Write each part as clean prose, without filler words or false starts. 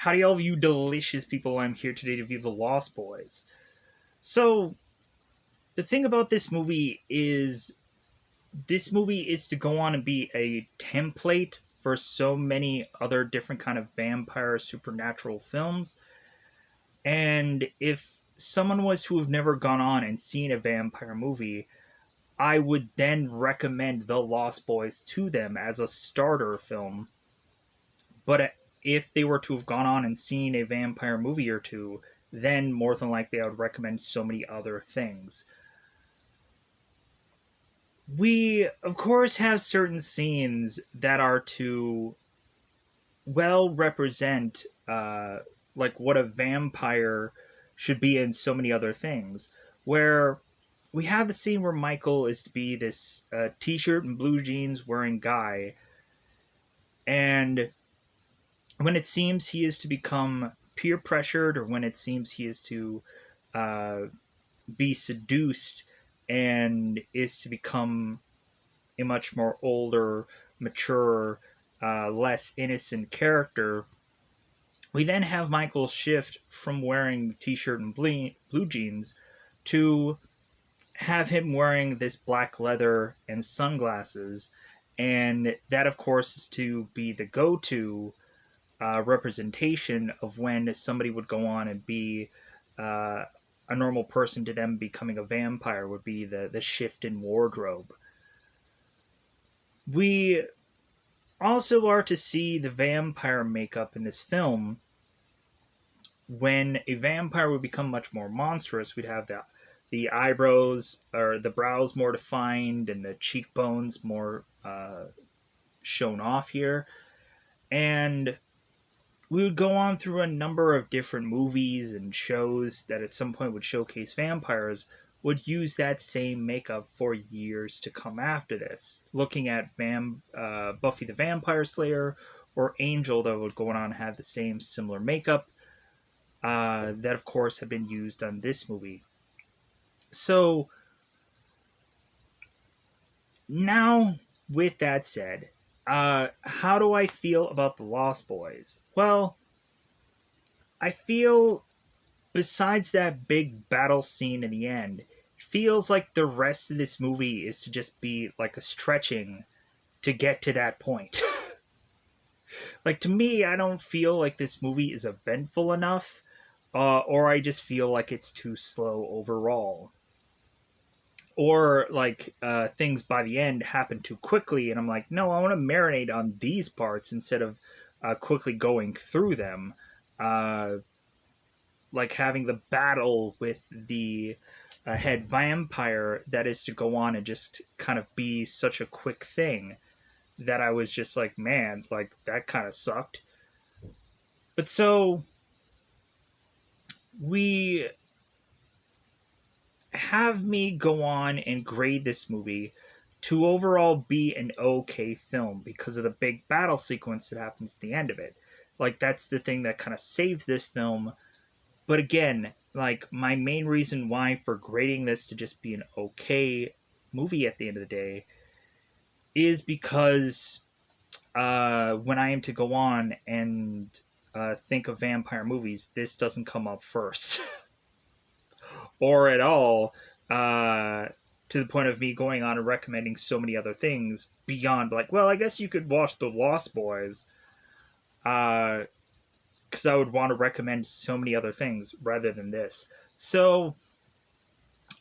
Howdy, all of you delicious people. I'm here today to review The Lost Boys. So, the thing about this movie is to go on and be a template for so many other different kind of vampire supernatural films. And if someone was to have never gone on and seen a vampire movie, I would then recommend The Lost Boys to them as a starter film. But if they were to have gone on and seen a vampire movie or two, then more than likely I would recommend so many other things. We, of course, have certain scenes that are to well represent like what a vampire should be in so many other things. Where we have the scene where Michael is to be this t-shirt and blue jeans wearing guy, and when it seems he is to become peer pressured, or when it seems he is to uh, be seduced and is to become a much more older, mature, less innocent character, we then have Michael shift from wearing the t-shirt and blue jeans to have him wearing this black leather and sunglasses, and that of course is to be the go-to representation of when somebody would go on and be uh, a normal person to them becoming a vampire, would be the shift in wardrobe. We also are to see the vampire makeup in this film. When a vampire would become much more monstrous, we'd have the eyebrows or the brows more defined and the cheekbones more shown off here. And we would go on through a number of different movies and shows that at some point would showcase vampires, would use that same makeup for years to come after this. Looking at Buffy the Vampire Slayer or Angel, that would go on and have the same similar makeup that, of course, had been used on this movie. So, now, with that said, how do I feel about The Lost Boys? Well, I feel, besides that big battle scene in the end, it feels like the rest of this movie is to just be like a stretching to get to that point. Like, to me, I don't feel like this movie is eventful enough, or I just feel like it's too slow overall. Or like things by the end happen too quickly, and I'm like, no, I want to marinate on these parts instead of quickly going through them. Uh, like having the battle with the head vampire that is to go on and just kind of be such a quick thing that I was just like, man, like that kind of sucked. But so we have me go on and grade this movie to overall be an okay film because of the big battle sequence that happens at the end of it. Like, that's the thing that kind of saves this film. But again, like, my main reason why for grading this to just be an okay movie at the end of the day is because when I am to go on and think of vampire movies, this doesn't come up first. Or at all, to the point of me going on and recommending so many other things beyond, like, well, I guess you could watch The Lost Boys, because I would want to recommend so many other things rather than this. So,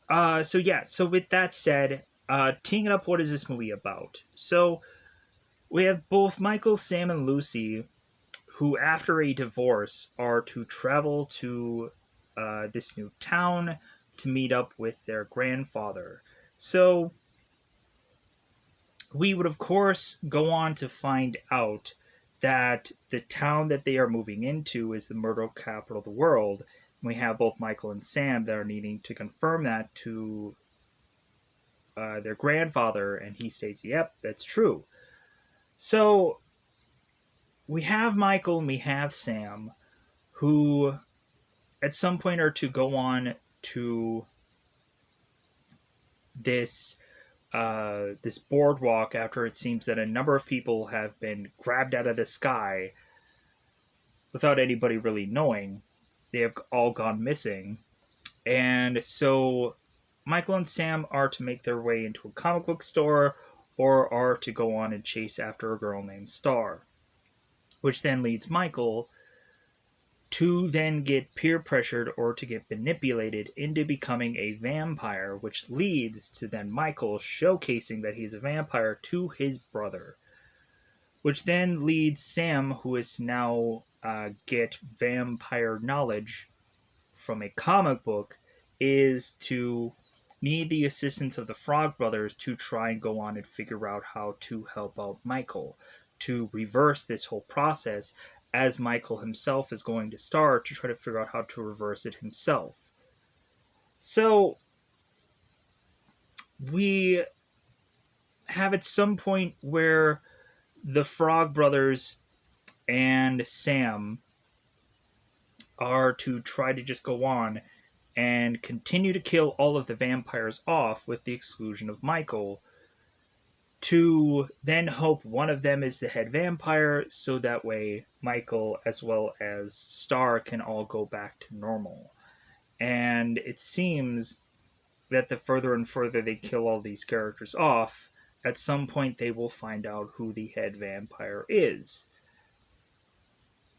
so with that said, teeing it up, what is this movie about? So, we have both Michael, Sam, and Lucy, who, after a divorce, are to travel to this new town to meet up with their grandfather. So, we would, of course, go on to find out that the town that they are moving into is the murder capital of the world. We have both Michael and Sam that are needing to confirm that to their grandfather, and he states, yep, that's true. So, we have Michael and we have Sam, who at some point are to go on to this this boardwalk after it seems that a number of people have been grabbed out of the sky without anybody really knowing. They have all gone missing. And so Michael and Sam are to make their way into a comic book store or are to go on and chase after a girl named Star, which then leads Michael to then get peer pressured or to get manipulated into becoming a vampire, which leads to then Michael showcasing that he's a vampire to his brother, which then leads Sam, who is to now get vampire knowledge from a comic book, is to need the assistance of the Frog Brothers to try and go on and figure out how to help out Michael to reverse this whole process, as Michael himself is going to start to try to figure out how to reverse it himself. So we have at some point where the Frog Brothers and Sam are to try to just go on and continue to kill all of the vampires off with the exclusion of Michael, to then hope one of them is the head vampire, so that way Michael as well as Star can all go back to normal. And it seems that the further and further they kill all these characters off, at some point they will find out who the head vampire is.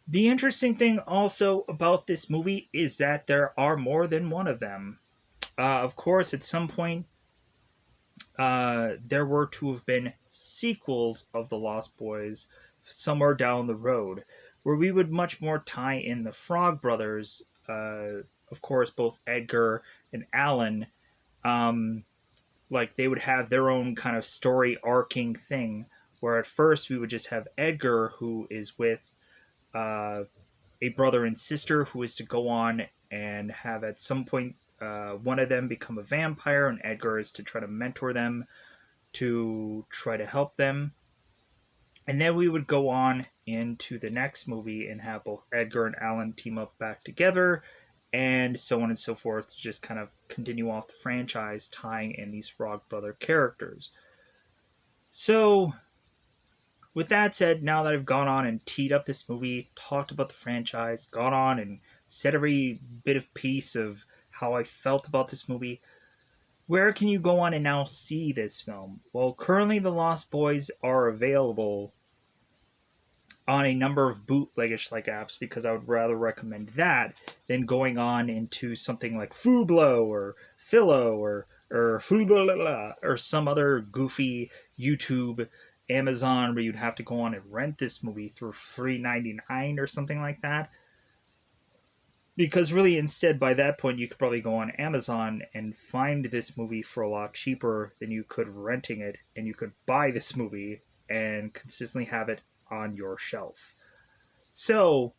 The interesting thing also about this movie is that there are more than one of them. Of course, at some point, there were to have been sequels of The Lost Boys somewhere down the road, where we would much more tie in the Frog Brothers, of course, both Edgar and Alan. Like they would have their own kind of story arcing thing, where at first we would just have Edgar, who is with uh, a brother and sister who is to go on and have at some point one of them become a vampire, and Edgar is to try to mentor them to try to help them. And then we would go on into the next movie and have both Edgar and Alan team up back together, and so on and so forth, to just kind of continue off the franchise, tying in these Frog Brother characters. So, with that said, now that I've gone on and teed up this movie, talked about the franchise, gone on and said every bit of piece of how I felt about this movie, where can you go on and now see this film? Well, currently the Lost Boys are available on a number of bootlegish like apps, because I would rather recommend that than going on into something like Fublo or Philo or Fubla or some other goofy YouTube Amazon where you'd have to go on and rent this movie through $3.99 or something like that. Because really, instead, by that point, you could probably go on Amazon and find this movie for a lot cheaper than you could renting it, and you could buy this movie and consistently have it on your shelf. So,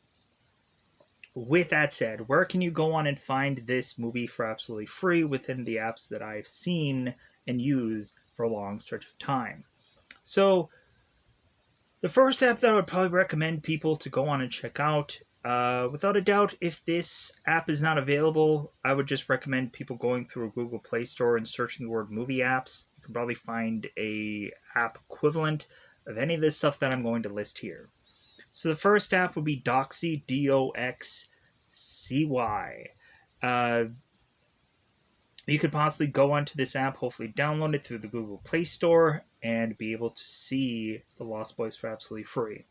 with that said, where can you go on and find this movie for absolutely free within the apps that I've seen and used for a long stretch of time? So, the first app that I would probably recommend people to go on and check out, without a doubt, if this app is not available, I would just recommend people going through a Google Play Store and searching the word movie apps. You can probably find a app equivalent of any of this stuff that I'm going to list here. So the first app would be Doxy, Doxcy. You could possibly go onto this app, hopefully download it through the Google Play Store, and be able to see The Lost Boys for absolutely free.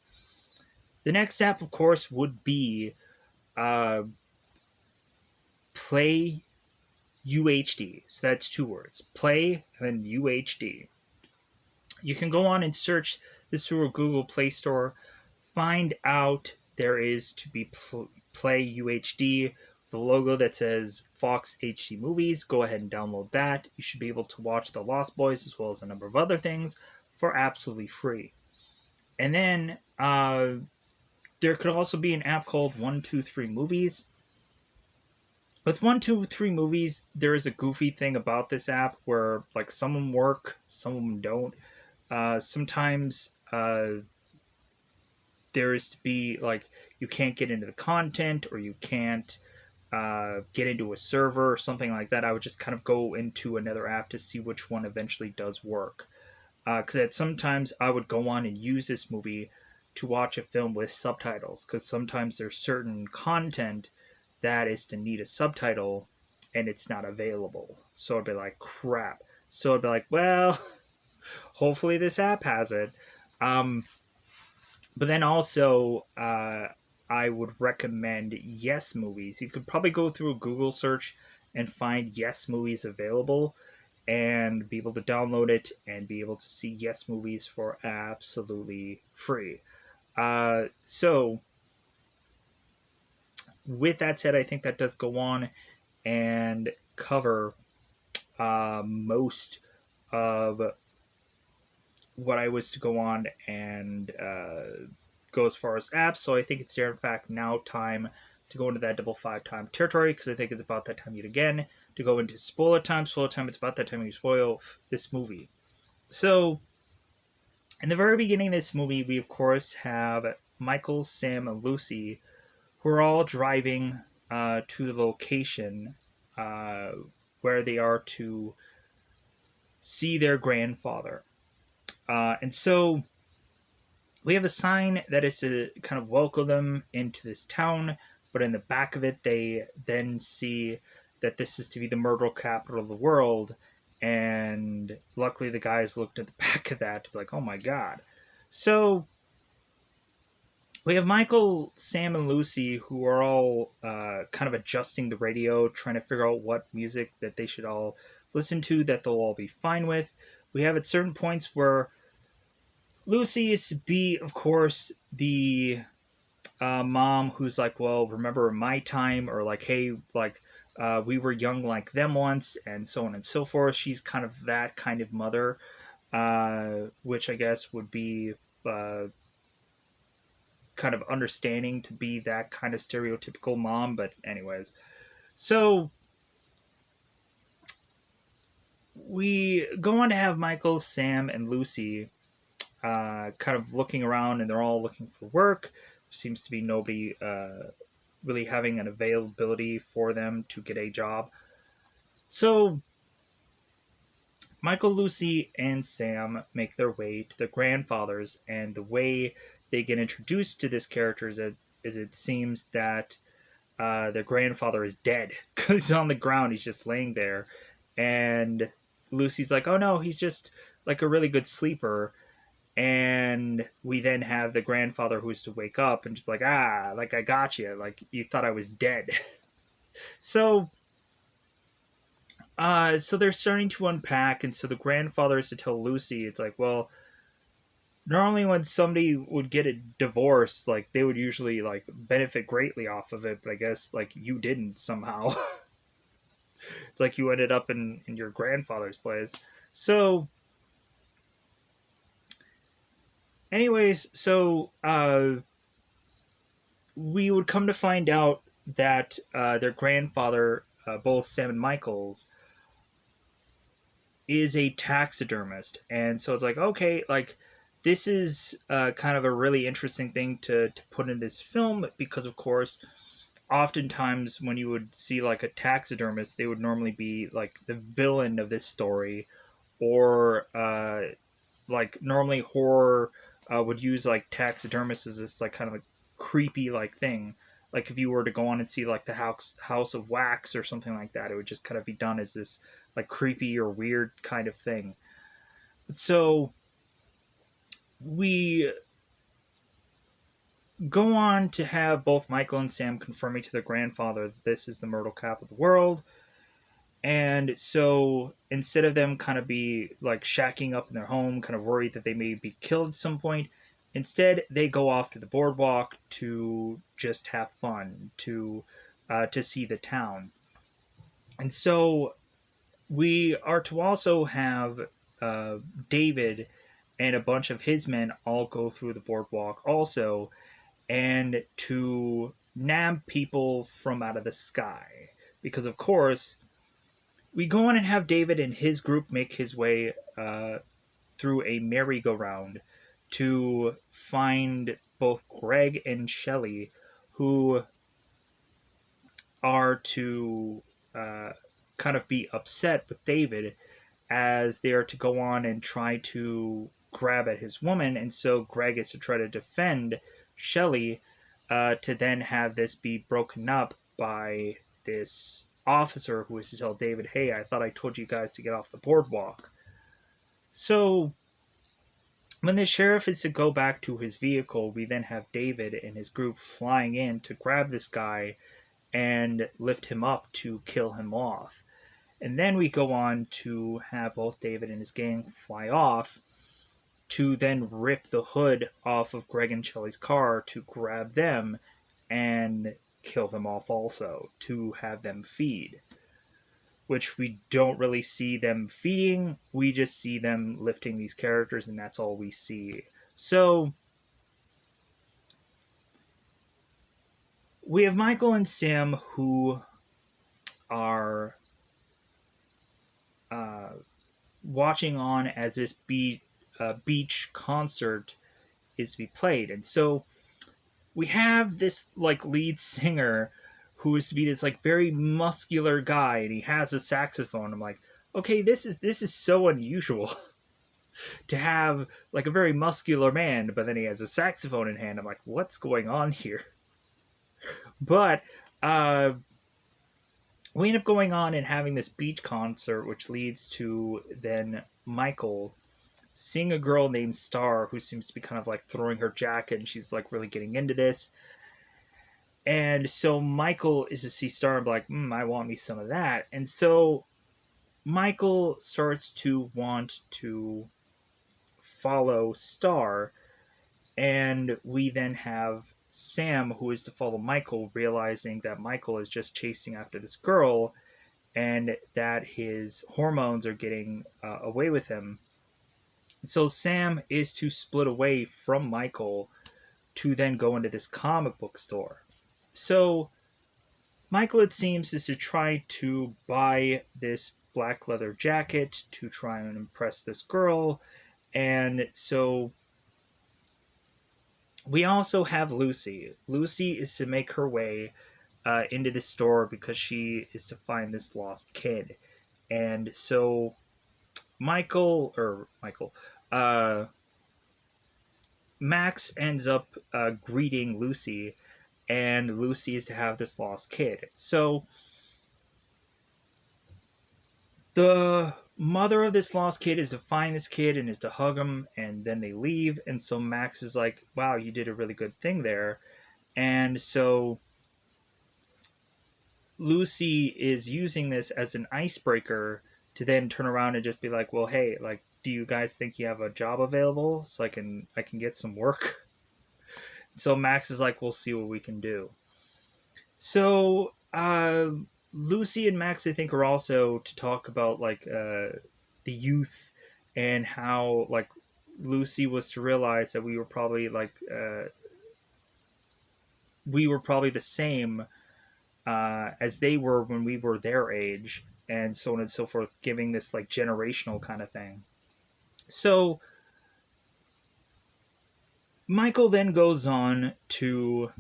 The next app, of course, would be Play UHD. So that's two words. Play and then UHD. You can go on and search this through a Google Play Store. Find out there is to be Play UHD, the logo that says Fox HD Movies. Go ahead and download that. You should be able to watch The Lost Boys as well as a number of other things for absolutely free. And then there could also be an app called 123 Movies. With 123 Movies, there is a goofy thing about this app where, like, some of them work, some of them don't. Sometimes there is to be, like, you can't get into the content, or you can't get into a server or something like that. I would just kind of go into another app to see which one eventually does work. Because at sometimes I would go on and use this movie to watch a film with subtitles, because sometimes there's certain content that is to need a subtitle and it's not available. So I'd be like, crap. So I'd be like, well, hopefully this app has it. Um, but then also, I would recommend Yes Movies. You could probably go through a Google search and find Yes Movies available and be able to download it and be able to see Yes Movies for absolutely free. So, with that said, I think that does go on and cover most of what I was to go on and go as far as apps. So I think it's there, in fact, now time to go into that double five time territory, because I think it's about that time yet again to go into spoiler time. Spoiler time, it's about that time you spoil this movie. So, in the very beginning of this movie, we of course have Michael, Sam, and Lucy, who are all driving to the location uh, where they are to see their grandfather. And so we have a sign that is to kind of welcome them into this town, but in the back of it, they then see that this is to be the murder capital of the world. And luckily, the guys looked at the back of that to be like, oh my god. So we have Michael, Sam, and Lucy, who are all kind of adjusting the radio, trying to figure out what music that they should all listen to that they'll all be fine with. We have at certain points where Lucy is to be, of course, the mom who's like, well, remember my time, or like, hey, like, we were young like them once, and so on and so forth. She's kind of that kind of mother, which I guess would be uh, kind of understanding to be that kind of stereotypical mom. But, anyways, so we go on to have Michael, Sam, and Lucy kind of looking around, and they're all looking for work. There seems to be nobody really having an availability for them to get a job. So Michael, Lucy, and Sam make their way to their grandfather's, and the way they get introduced to this character is it seems that their grandfather is dead because he's on the ground. He's just laying there, and Lucy's like, "Oh no, he's just like a really good sleeper." And we then have the grandfather who's to wake up and just like, like I got you, like you thought I was dead. So so they're starting to unpack, and so the grandfather is to tell Lucy, it's like, well, normally when somebody would get a divorce, like they would usually like benefit greatly off of it, but I guess like you didn't somehow. It's like you ended up in your grandfather's place. So anyways, so we would come to find out that their grandfather, both Sam and Michael's, is a taxidermist. And so it's like, okay, like this is kind of a really interesting thing to put in this film, because of course oftentimes when you would see like a taxidermist, they would normally be like the villain of this story, or like normally horror would use like taxidermists as this like kind of a creepy like thing. Like if you were to go on and see like the House of Wax or something like that, it would just kind of be done as this like creepy or weird kind of thing. So we go on to have both Michael and Sam confirming to their grandfather that this is the myrtle cap of the world. And so instead of them kind of be like shacking up in their home, kind of worried that they may be killed at some point, instead they go off to the boardwalk to just have fun, to see the town. And so we are to also have David and a bunch of his men all go through the boardwalk also, and to nab people from out of the sky. Because, of course, we go on and have David and his group make his way through a merry-go-round to find both Greg and Shelley, who are to kind of be upset with David, as they are to go on and try to grab at his woman, and so Greg is to try to defend Shelley, to then have this be broken up by this officer who is to tell David, "Hey, I thought I told you guys to get off the boardwalk." So when the sheriff is to go back to his vehicle, we then have David and his group flying in to grab this guy and lift him up to kill him off. And then we go on to have both David and his gang fly off to then rip the hood off of Greg and Shelley's car to grab them and kill them off also, to have them feed. Which we don't really see them feeding, we just see them lifting these characters, and that's all we see. So we have Michael and Sam who are watching on as this beach concert is to be played. And so we have this like lead singer who is to be this like very muscular guy, and he has a saxophone. I'm like, okay, this is so unusual to have like a very muscular man, but then he has a saxophone in hand. I'm like, what's going on here? But we end up going on and having this beach concert, which leads to then Michael seeing a girl named Star who seems to be kind of like throwing her jacket, and she's like really getting into this. And so Michael is to see Star and be like, I want me some of that. And so Michael starts to want to follow Star, and we then have Sam, who is to follow Michael, realizing that Michael is just chasing after this girl and that his hormones are getting away with him. So Sam is to split away from Michael to then go into this comic book store. So Michael, it seems, is to try to buy this black leather jacket to try and impress this girl. And so we also have Lucy. Lucy is to make her way into the store because she is to find this lost kid. And so Max ends up greeting Lucy, and Lucy is to have this lost kid. So the mother of this lost kid is to find this kid and is to hug him, and then they leave. And so Max is like, wow, you did a really good thing there. And so Lucy is using this as an icebreaker to then turn around and just be like, well, hey, like, do you guys think you have a job available so I can get some work? So Max is like, we'll see what we can do. So Lucy and Max, I think, are also to talk about like the youth and how like Lucy was to realize that we were probably the same as they were when we were their age, and so on and so forth, giving this like generational kind of thing. So Michael then goes on to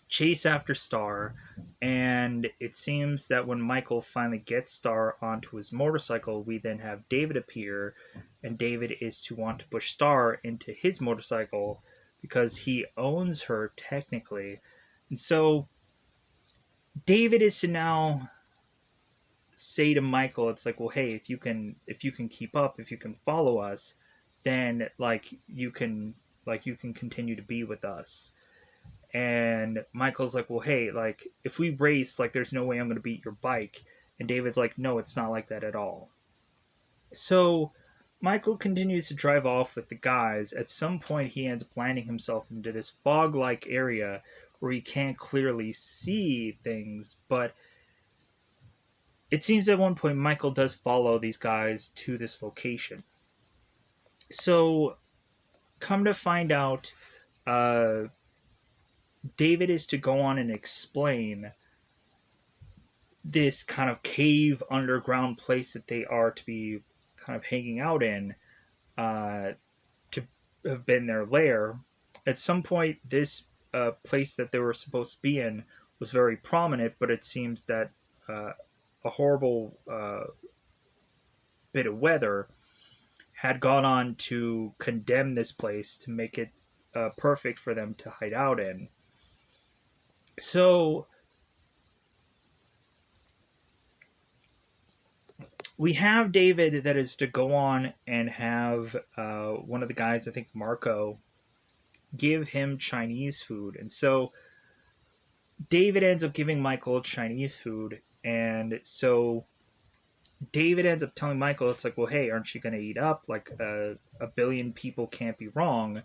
chase after Star, and it seems that when Michael finally gets Star onto his motorcycle, we then have David appear, and David is to want to push Star into his motorcycle because he owns her technically. And so David is to now say to Michael, it's like, well, hey, if you can keep up, if you can follow us, then you can continue to be with us. And Michael's like, well, hey, like if we race, like there's no way I'm going to beat your bike. And David's like, no, it's not like that at all. So Michael continues to drive off with the guys. At some point, he ends up landing himself into this fog-like area where he can't clearly see things, but it seems at one point Michael does follow these guys to this location. So, come to find out, David is to go on and explain this kind of cave underground place that they are to be kind of hanging out in, to have been their lair. At some point, this place that they were supposed to be in was very prominent, but it seems that a horrible bit of weather had gone on to condemn this place to make it perfect for them to hide out in. So we have David that is to go on and have one of the guys, I think Marco, give him Chinese food. And so David ends up giving Michael Chinese food. And so David ends up telling Michael, it's like, well, hey, aren't you going to eat up? Like, a billion people can't be wrong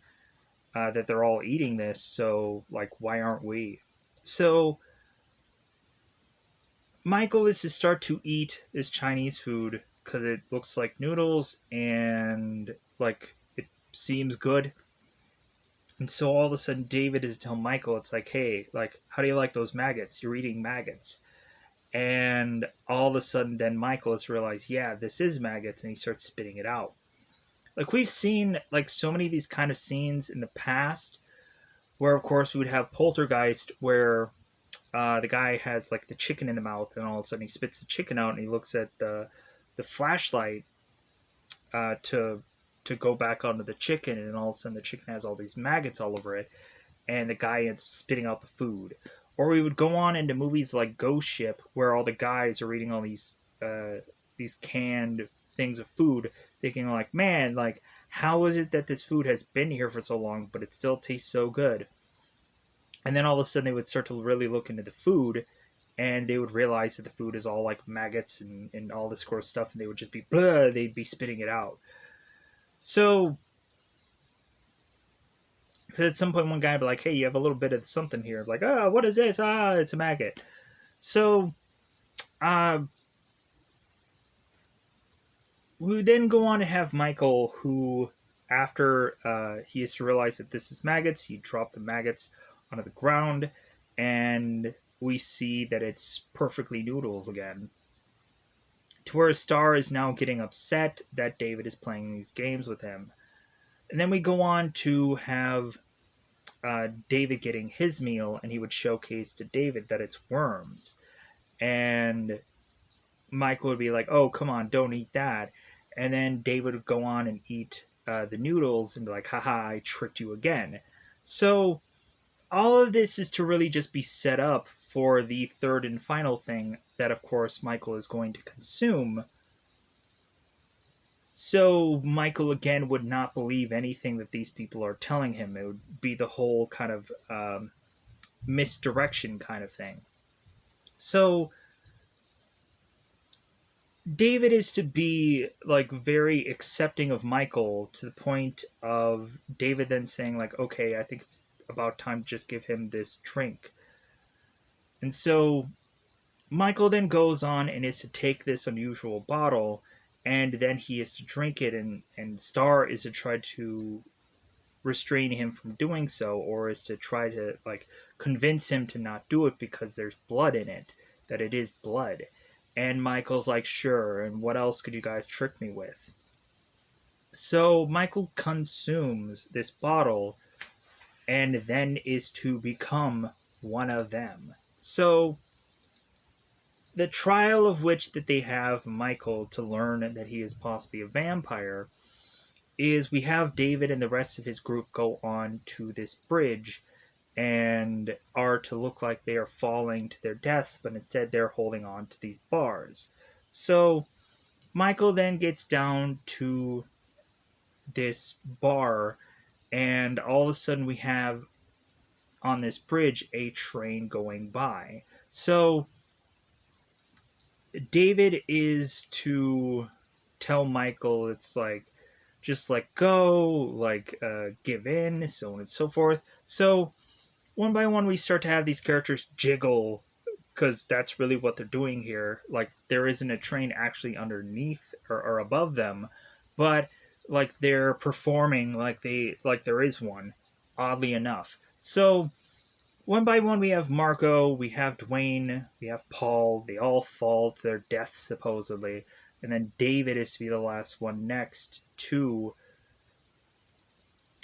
that they're all eating this. So, like, why aren't we? So Michael is to start to eat this Chinese food because it looks like noodles and like it seems good. And so all of a sudden, David is to tell Michael, it's like, hey, like, how do you like those maggots? You're eating maggots. And all of a sudden, then Michael has realized, yeah, this is maggots, and he starts spitting it out. Like, we've seen, like, so many of these kind of scenes in the past where, of course, we would have Poltergeist where the guy has like the chicken in the mouth, and all of a sudden he spits the chicken out, and he looks at the flashlight to go back onto the chicken, and all of a sudden the chicken has all these maggots all over it, and the guy ends up spitting out the food. Or we would go on into movies like Ghost Ship, where all the guys are eating all these canned things of food, thinking like, man, like how is it that this food has been here for so long, but it still tastes so good? And then all of a sudden they would start to really look into the food, and they would realize that the food is all like maggots and all this gross stuff, and they would just be blah, they'd be spitting it out. So at some point one guy would be like, hey, you have a little bit of something here. Like, oh, what is this? Ah, it's a maggot. So uh, we would then go on to have Michael, who after he is to realize that this is maggots, he dropped the maggots onto the ground, and we see that it's perfectly noodles again. To where Star is now getting upset that David is playing these games with him. And then we go on to have David getting his meal, and he would showcase to David that it's worms. And Michael would be like, oh, come on, don't eat that. And then David would go on and eat the noodles and be like, haha, I tricked you again. So all of this is to really just be set up for the third and final thing that, of course, Michael is going to consume. So Michael, again, would not believe anything that these people are telling him. It would be the whole kind of misdirection kind of thing. So David is to be like very accepting of Michael to the point of David then saying like, okay, I think it's about time to just give him this drink. And so Michael then goes on and is to take this unusual bottle, and then he is to drink it, and Star is to try to restrain him from doing so, or is to try to like convince him to not do it because there's blood in it, that it is blood. And Michael's like, sure, and what else could you guys trick me with? So Michael consumes this bottle and then is to become one of them. So the trial of which that they have Michael to learn that he is possibly a vampire is we have David and the rest of his group go on to this bridge and are to look like they are falling to their deaths, but instead they're holding on to these bars. So Michael then gets down to this bar, and all of a sudden we have on this bridge a train going by. So David is to tell Michael, it's like, just let go, like, give in, so on and so forth. So one by one we start to have these characters jiggle, because that's really what they're doing here. Like, there isn't a train actually underneath or above them, but like they're performing like there is one, oddly enough. So one by one we have Marco, we have Dwayne, we have Paul. They all fall to their deaths supposedly, and then David is to be the last one next to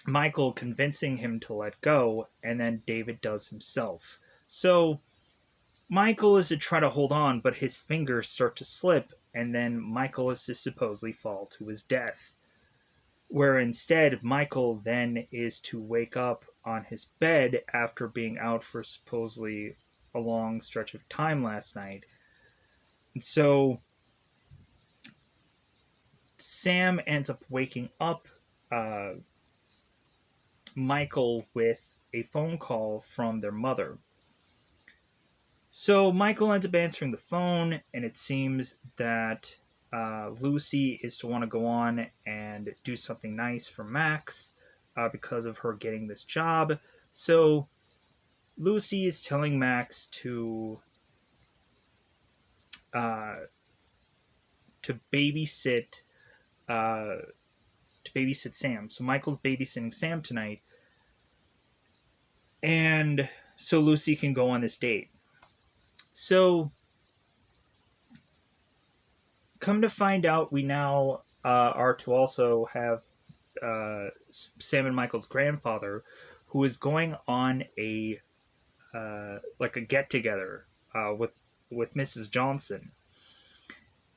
Michael, convincing him to let go, and then David does himself. So Michael is to try to hold on, but his fingers start to slip, and then Michael is to supposedly fall to his death. where instead Michael then is to wake up on his bed after being out for supposedly a long stretch of time last night. And so Sam ends up waking up uh, Michael with a phone call from their mother. So Michael ends up answering the phone, and it seems that Lucy is to want to go on and do something nice for Max because of her getting this job. So Lucy is telling Max uh, to babysit uh, to babysit Sam. So Michael's babysitting Sam tonight, and so Lucy can go on this date. So come to find out, we now are to also have Sam and Michael's grandfather, who is going on a like a get together with Mrs. Johnson,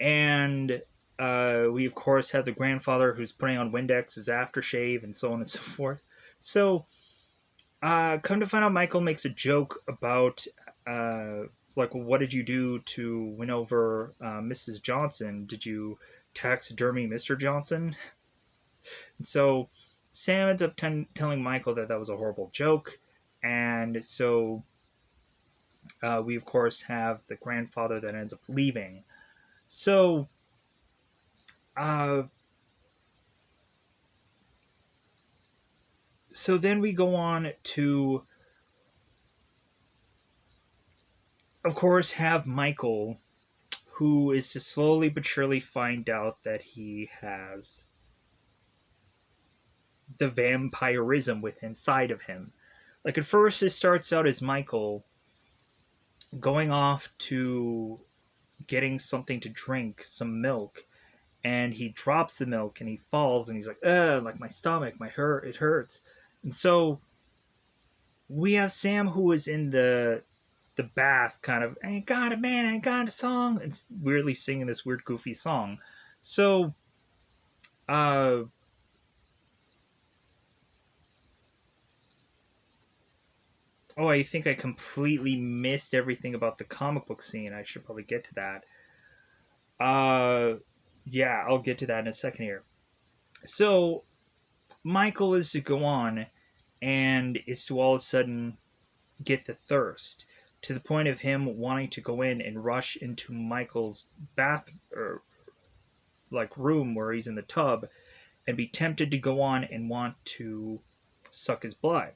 and we of course have the grandfather who's putting on Windex's aftershave and so on and so forth. So come to find out, Michael makes a joke about uh, like, what did you do to win over Mrs. Johnson? Did you taxidermy Mr. Johnson? And so Sam ends up telling Michael that that was a horrible joke, and so we of course have the grandfather that ends up leaving. So uh, so then we go on to, of course, have Michael, who is to slowly but surely find out that he has the vampirism within inside of him. Like, at first, it starts out as Michael going off to getting something to drink, some milk, and he drops the milk and he falls and he's like, ugh, like my stomach, it hurts. And so we have Sam, who is in the bath, kind of, I got it, man, I got a song. It's weirdly singing this weird, goofy song. So, uh, oh, I think I completely missed everything about the comic book scene. I should probably get to that. Uh, yeah, I'll get to that in a second here. So, Michael is to go on and is to all of a sudden get the thirst to the point of him wanting to go in and rush into Michael's bath or like room where he's in the tub and be tempted to go on and want to suck his blood.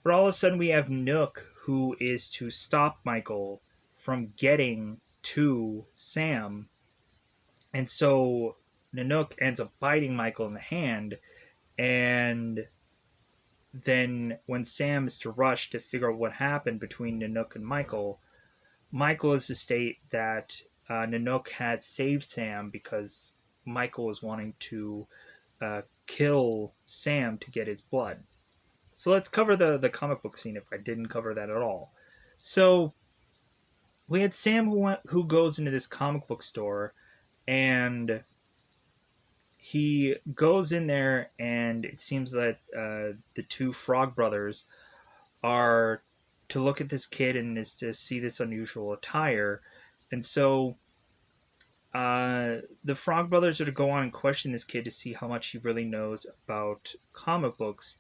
But all of a sudden we have Nook, who is to stop Michael from getting to Sam, and so Nanook ends up biting Michael in the hand, and then when Sam is to rush to figure out what happened between Nanook and Michael, Michael is to state that Nanook had saved Sam because Michael was wanting to kill Sam to get his blood. So let's cover the comic book scene if I didn't cover that at all. So we had Sam who goes into this comic book store, and he goes in there, and it seems that the two Frog brothers are to look at this kid and is to see this unusual attire. And so the Frog brothers are to go on and question this kid to see how much he really knows about comic books.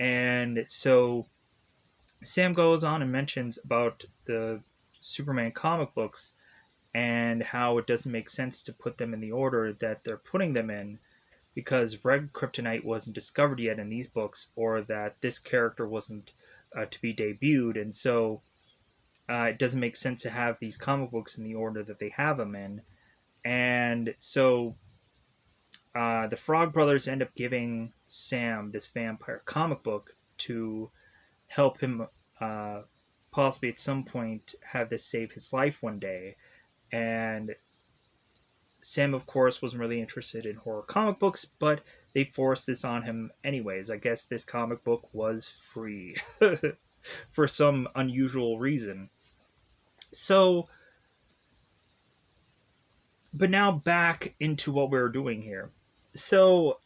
And so Sam goes on and mentions about the Superman comic books and how it doesn't make sense to put them in the order that they're putting them in, because red kryptonite wasn't discovered yet in these books, or that this character wasn't to be debuted, and so it doesn't make sense to have these comic books in the order that they have them in. And so the Frog Brothers end up giving Sam this vampire comic book to help him possibly at some point have this save his life one day. And Sam, of course, wasn't really interested in horror comic books, but they forced this on him anyways. I guess this comic book was free for some unusual reason. So, but now back into what we're doing here. So,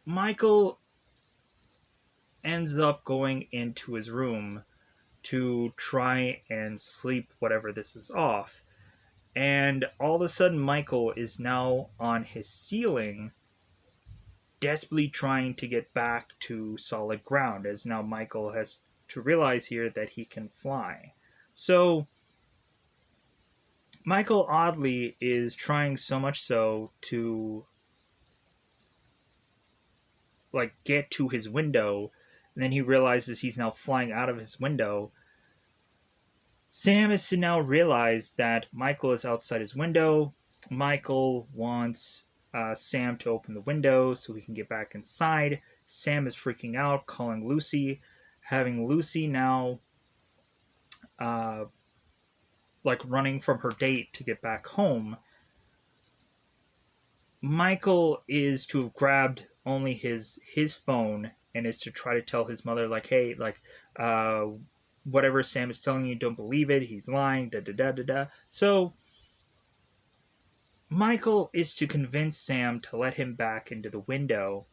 Michael ends up going into his room to try and sleep whatever this is off. And all of a sudden, Michael is now on his ceiling, desperately trying to get back to solid ground, as now Michael has to realize here that he can fly. So, Michael oddly is trying so much so to like get to his window, and then he realizes he's now flying out of his window. Sam is to now realize that Michael is outside his window. Michael wants Sam to open the window so he can get back inside. Sam is freaking out, calling Lucy, having Lucy now uh, like running from her date to get back home. Michael is to have grabbed only his phone and is to try to tell his mother like, hey, like uh, whatever Sam is telling you, don't believe it. He's lying. Da da da da da. So Michael is to convince Sam to let him back into the window,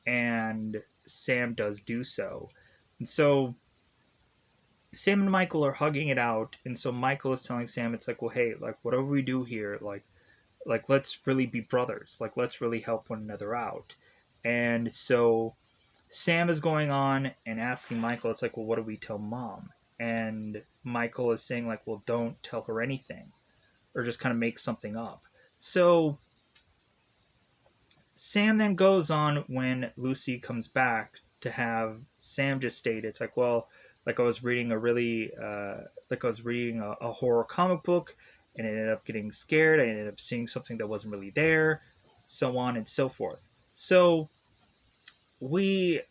and Sam does do so. And so Sam and Michael are hugging it out, and so Michael is telling Sam, it's like, well, hey, like whatever we do here, like let's really be brothers. Like let's really help one another out. And so Sam is going on and asking Michael, it's like, well, what do we tell mom? And Michael is saying, like, well, don't tell her anything, or just kind of make something up. So Sam then goes on when Lucy comes back to have Sam just state, it's like, well, like I was reading a really, like I was reading a horror comic book, and I ended up getting scared. I ended up seeing something that wasn't really there, so on and so forth. So we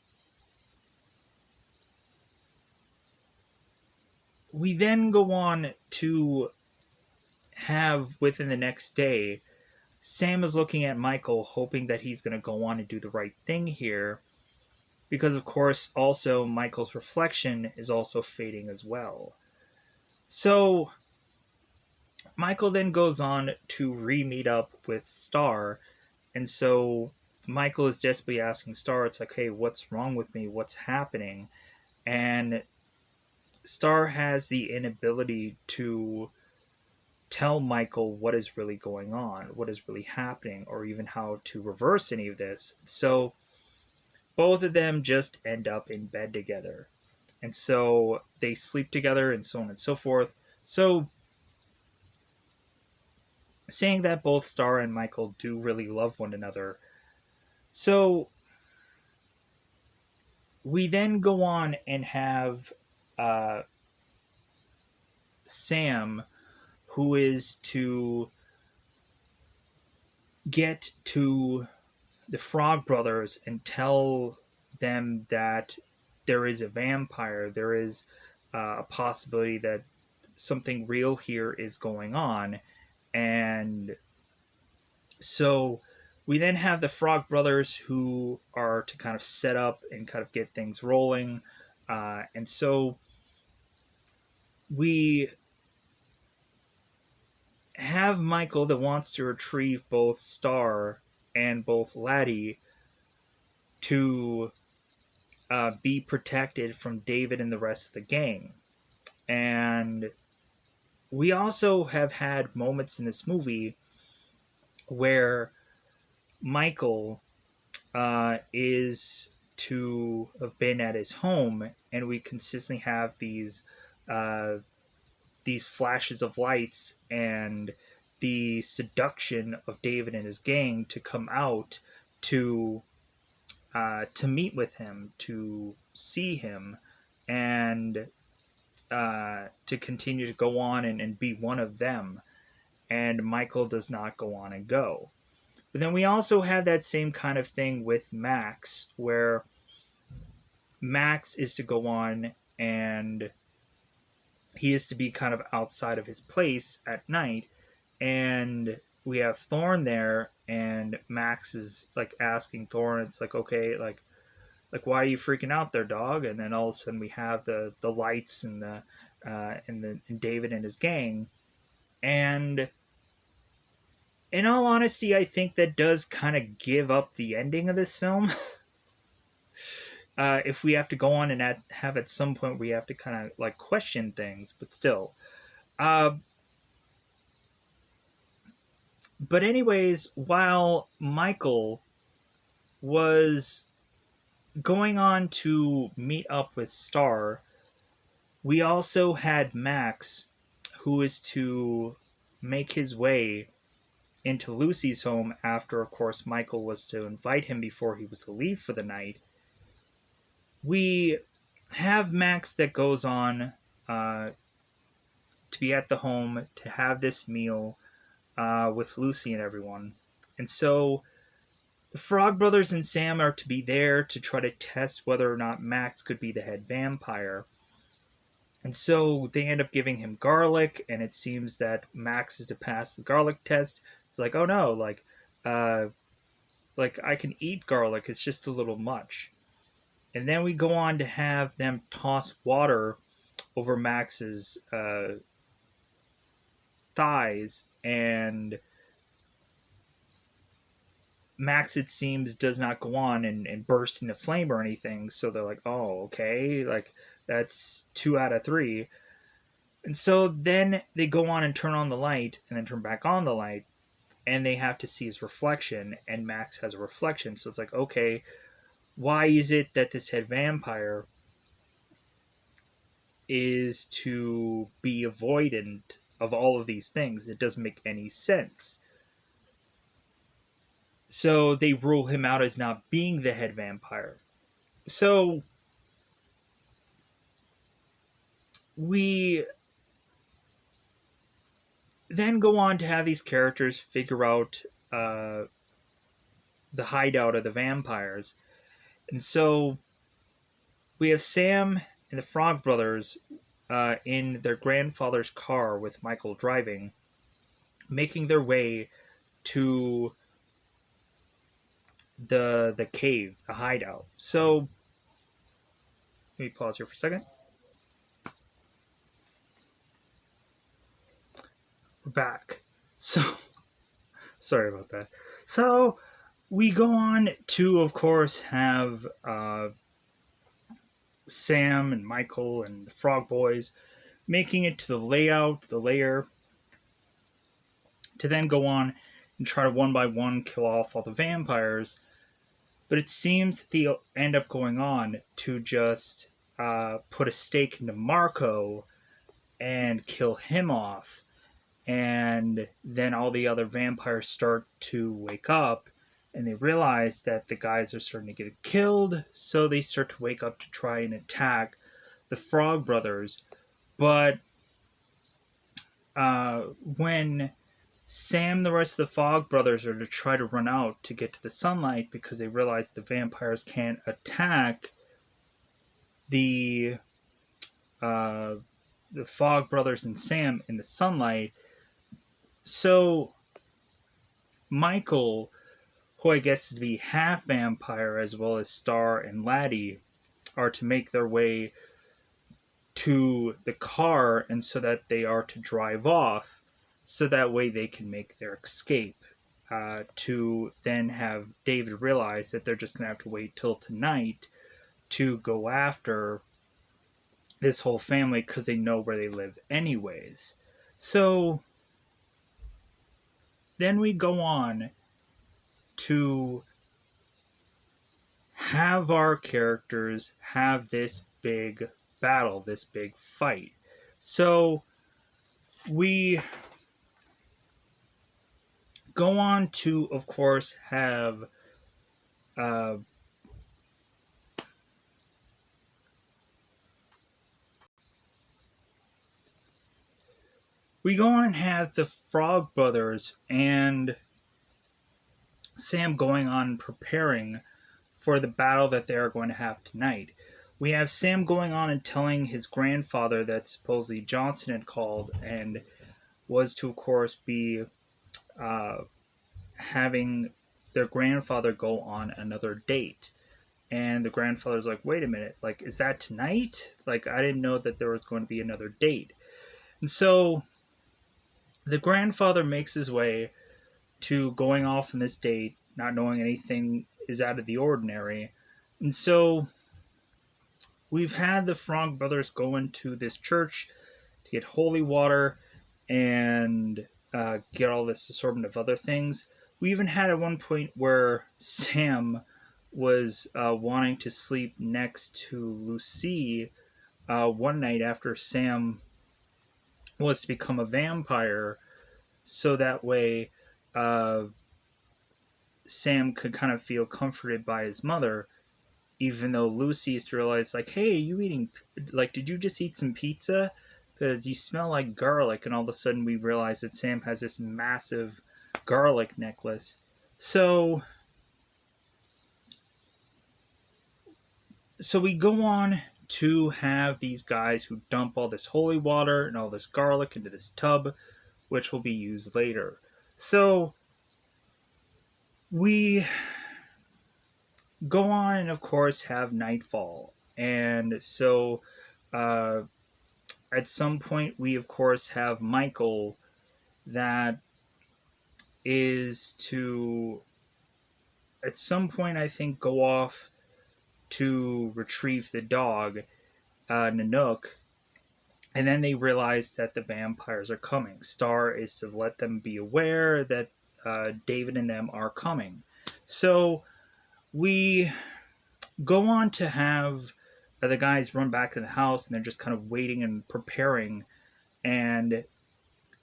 we then go on to have within the next day, Sam is looking at Michael, hoping that he's going to go on and do the right thing here, because of course also Michael's reflection is also fading as well. So Michael then goes on to re-meet up with Star, and so Michael is desperately asking Star, it's like, hey, what's wrong with me? What's happening? And Star has the inability to tell Michael what is really going on, what is really happening, or even how to reverse any of this. So both of them just end up in bed together. And so they sleep together and so on and so forth. So saying that both Star and Michael do really love one another. So we then go on and have uh, Sam, who is to get to the Frog Brothers and tell them that there is a vampire, there is a possibility that something real here is going on. And so we then have the Frog Brothers who are to kind of set up and kind of get things rolling. And so we have Michael that wants to retrieve both Star and both Laddie to be protected from David and the rest of the gang. And we also have had moments in this movie where Michael is to have been at his home, and we consistently have uh, these flashes of lights and the seduction of David and his gang to come out to meet with him, to see him, and to continue to go on and be one of them. And Michael does not go on and go. But then we also have that same kind of thing with Max, where Max is to go on and he is to be kind of outside of his place at night. And we have Thorn there, and Max is like asking Thorn, it's like, okay, like why are you freaking out there, dog? And then all of a sudden we have the lights and and David and his gang. And in all honesty, I think that does kind of give up the ending of this film. if we have to go on and have at some point we have to kind of like question things, but still. Uh, but anyways, while Michael was going on to meet up with Star, we also had Max, who is to make his way into Lucy's home after, of course, Michael was to invite him before he was to leave for the night. We have Max that goes on uh, to be at the home to have this meal with Lucy and everyone. And so the Frog Brothers and Sam are to be there to try to test whether or not Max could be the head vampire. And so they end up giving him garlic, and it seems that Max is to pass the garlic test. It's like, oh no, uh, like I can eat garlic, it's just a little much. And then we go on to have them toss water over Max's thighs, and Max, it seems, does not go on and burst into flame or anything. So they're like, oh, okay, like that's 2 out of 3. And so then they go on and turn on the light and then turn back on the light, and they have to see his reflection, and Max has a reflection. So it's like, okay, why is it that this head vampire is to be avoidant of all of these things? It doesn't make any sense. So they rule him out as not being the head vampire. So we then go on to have these characters figure out the hideout of the vampires. And so we have Sam and the Frog Brothers in their grandfather's car with Michael driving, making their way to the cave, the hideout. So let me pause here for a second. We're back. So sorry about that. So we go on to, of course, have Sam and Michael and the Frog Boys making it to the lair, to then go on and try to one by one kill off all the vampires. But it seems that they end up going on to just put a stake into Marco and kill him off. And then all the other vampires start to wake up, and they realize that the guys are starting to get killed, so they start to wake up to try and attack the Frog Brothers. But when Sam and the rest of the Frog Brothers are to try to run out to get to the sunlight because they realize the vampires can't attack the Frog Brothers and Sam in the sunlight. So Michael, who I guess is to be half vampire, as well as Star and Laddie, are to make their way to the car, and so that they are to drive off, so that way they can make their escape. To then have David realize that they're just going to have to wait till tonight to go after this whole family because they know where they live anyways. So then we go on to have our characters have this big battle, this big fight. So we go on to, of course, have we go on and have the Frog Brothers and Sam going on preparing for the battle that they are going to have tonight. We have Sam going on and telling his grandfather that supposedly Johnson had called and was to, of course, be having their grandfather go on another date. And the grandfather's like, wait a minute, like, is that tonight? Like, I didn't know that there was going to be another date. And so the grandfather makes his way to going off on this date, not knowing anything is out of the ordinary. And so we've had the Frog Brothers go into this church to get holy water and get all this assortment of other things. We even had at one point where Sam was wanting to sleep next to Lucy one night after Sam was to become a vampire, so that way uh, Sam could kind of feel comforted by his mother, even though Lucy used to realize, like, hey, you eating, like, did you just eat some pizza? Because you smell like garlic. And all of a sudden we realize that Sam has this massive garlic necklace. So we go on to have these guys who dump all this holy water and all this garlic into this tub, which will be used later. So we go on and, of course, have nightfall. And so uh, at some point, we, of course, have Michael that is to, at some point, I think, go off to retrieve the dog, Nanook. And then they realize that the vampires are coming. Star is to let them be aware that David and them are coming. So we go on to have the guys run back to the house, and they're just kind of waiting and preparing. And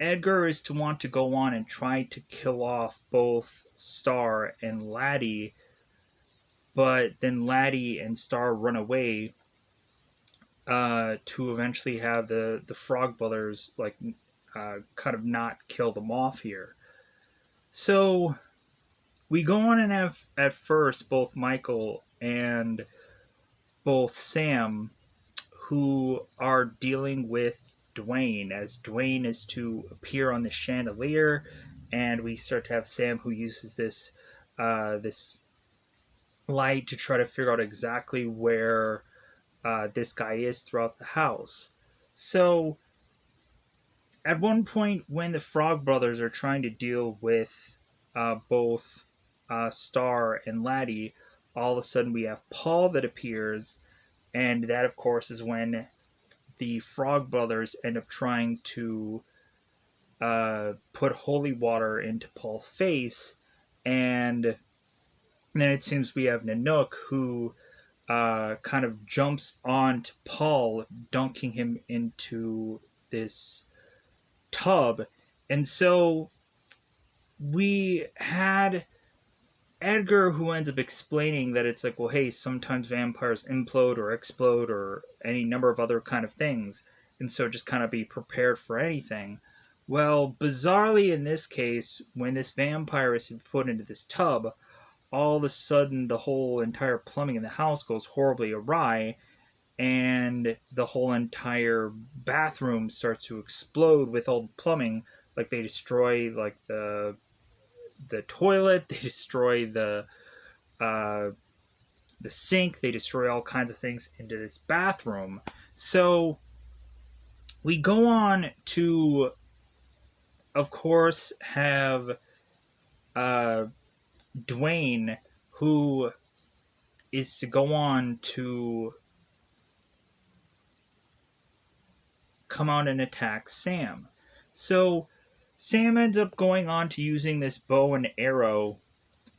Edgar is to want to go on and try to kill off both Star and Laddie, but then Laddie and Star run away to eventually have the Frog Brothers kind of not kill them off here. So we go on and have at first both Michael and both Sam who are dealing with Dwayne, as Dwayne is to appear on the chandelier, and we start to have Sam who uses this light to try to figure out exactly where this guy is throughout the house. So at one point, when the Frog Brothers are trying to deal with both Star and Laddie, all of a sudden we have Paul that appears, and that, of course, is when the Frog Brothers end up trying to put holy water into Paul's face, and then it seems we have Nanook who kind of jumps onto Paul, dunking him into this tub. And so we had Edgar who ends up explaining that it's like, well, hey, sometimes vampires implode or explode or any number of other kind of things, and so just kind of be prepared for anything. Well, bizarrely in this case, when this vampire is put into this tub, all of a sudden the whole entire plumbing in the house goes horribly awry, and the whole entire bathroom starts to explode with old plumbing. Like they destroy like the toilet, they destroy uh, the sink, they destroy all kinds of things into this bathroom. So we go on to, of course, have uh, Dwayne, who is to go on to come out and attack Sam. So Sam ends up going on to using this bow and arrow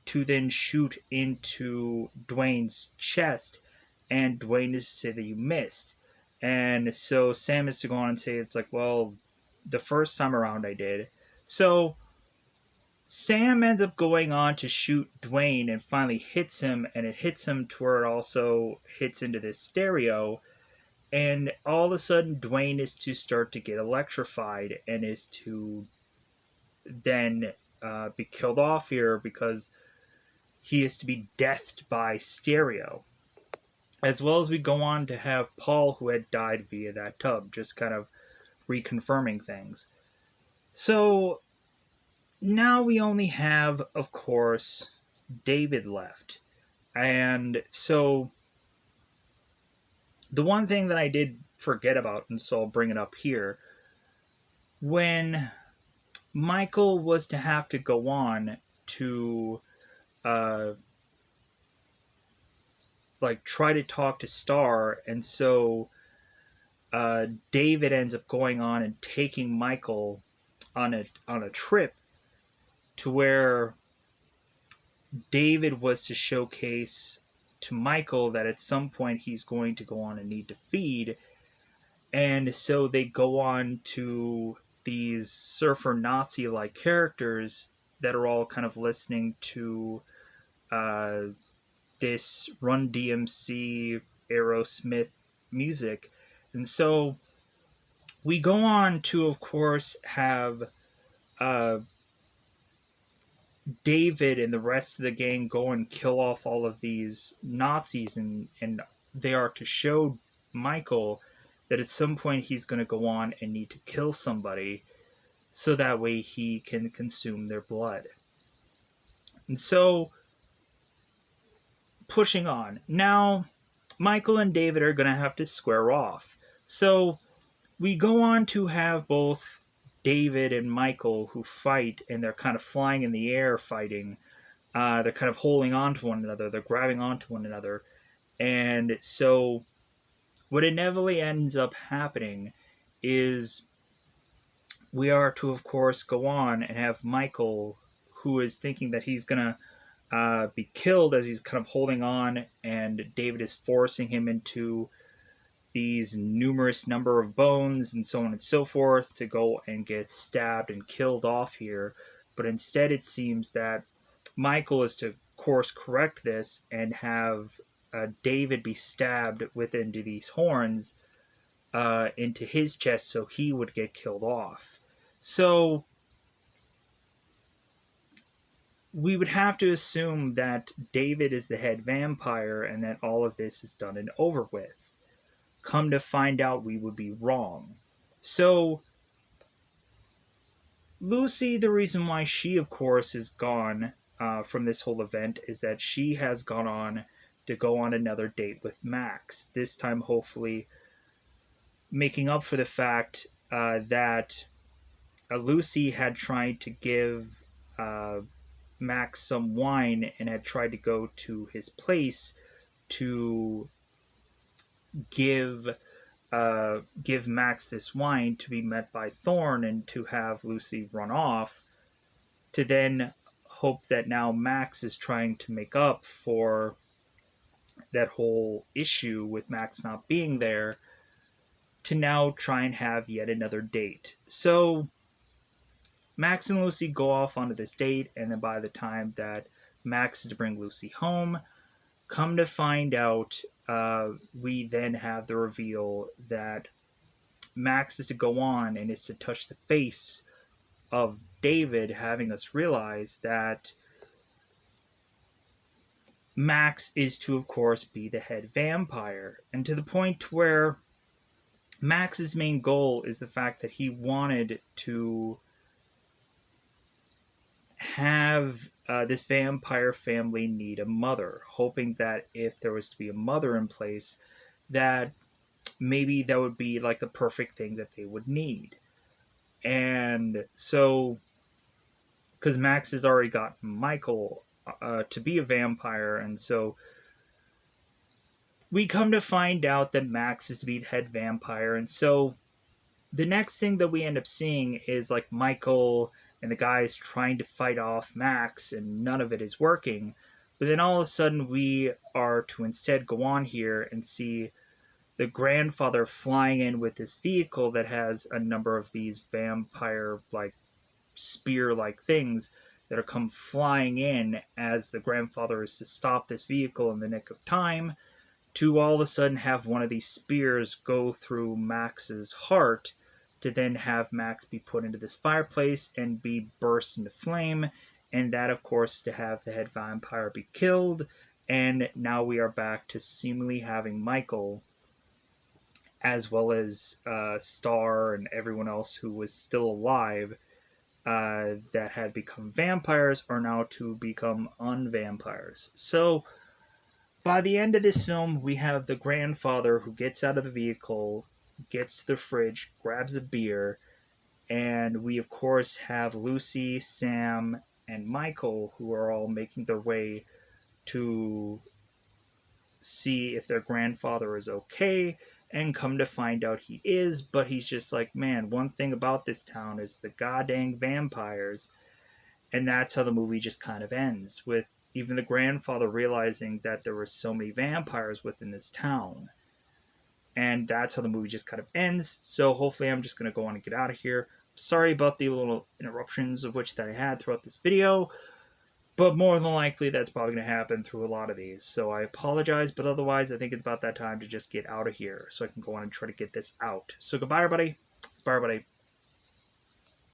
to then shoot into Dwayne's chest, and Dwayne is to say that you missed. And so Sam is to go on and say, it's like, well, the first time around I did. So Sam ends up going on to shoot Dwayne and finally hits him, and it hits him to where it also hits into this stereo. And all of a sudden, Dwayne is to start to get electrified and is to then be killed off here because he is to be deathed by stereo. As well as we go on to have Paul, who had died via that tub, just kind of reconfirming things. So now we only have, of course, David left. And so the one thing that I did forget about, and so I'll bring it up here, when Michael was to have to go on to uh, like try to talk to Star, and so David ends up going on and taking Michael on a trip to where David was to showcase to Michael that at some point he's going to go on and need to feed. And so they go on to these surfer Nazi like characters that are all kind of listening to uh, this Run DMC Aerosmith music. And so we go on to, of course, have uh, David and the rest of the gang go and kill off all of these Nazis, and they are to show Michael that at some point he's going to go on and need to kill somebody so that way he can consume their blood. And so, pushing on. Now, Michael and David are going to have to square off. So, we go on to have both David and Michael who fight, and they're kind of flying in the air fighting. They're kind of holding on to one another, they're grabbing onto one another. And so, what inevitably ends up happening is we are to, of course, go on and have Michael, who is thinking that he's going to be killed as he's kind of holding on, and David is forcing him into these numerous number of bones and so on and so forth to go and get stabbed and killed off here. But instead, it seems that Michael is to course correct this and have David be stabbed into these horns into his chest so he would get killed off. So we would have to assume that David is the head vampire and that all of this is done and over with. Come to find out, we would be wrong. So, Lucy, the reason why she, of course, is gone from this whole event is that she has gone on to go on another date with Max. This time, hopefully, making up for the fact that Lucy had tried to give uh, Max some wine and had tried to go to his place to give give Max this wine to be met by Thorn and to have Lucy run off, to then hope that now Max is trying to make up for that whole issue with Max not being there, to now try and have yet another date. So Max and Lucy go off onto this date, and then by the time that Max is to bring Lucy home, come to find out, we then have the reveal that Max is to go on and is to touch the face of David, having us realize that Max is to, of course, be the head vampire. And to the point where Max's main goal is the fact that he wanted to have this vampire family need a mother, hoping that if there was to be a mother in place, that maybe that would be like the perfect thing that they would need. And so, because Max has already got Michael to be a vampire, and so we come to find out that Max is to be the head vampire, and so the next thing that we end up seeing is like Michael and the guys trying to fight off Max, and none of it is working. But then all of a sudden, we are to instead go on here and see the grandfather flying in with this vehicle that has a number of these vampire like spear like things that are come flying in as the grandfather is to stop this vehicle in the nick of time, to all of a sudden have one of these spears go through Max's heart, to then have Max be put into this fireplace and be burst into flame, and that, of course, to have the head vampire be killed. And now we are back to seemingly having Michael, as well as Star and everyone else who was still alive, that had become vampires, are now to become unvampires. So, by the end of this film, we have the grandfather who gets out of the vehicle, gets to the fridge, grabs a beer, and we, of course, have Lucy, Sam, and Michael, who are all making their way to see if their grandfather is okay, and come to find out he is, but he's just like, man, one thing about this town is the goddamn vampires. And that's how the movie just kind of ends, with even the grandfather realizing that there were so many vampires within this town. And that's how the movie just kind of ends. So hopefully I'm just going to go on and get out of here. Sorry about the little interruptions of which that I had throughout this video, but more than likely that's probably going to happen through a lot of these. So I apologize, but otherwise I think it's about that time to just get out of here so I can go on and try to get this out. So goodbye everybody. Bye everybody.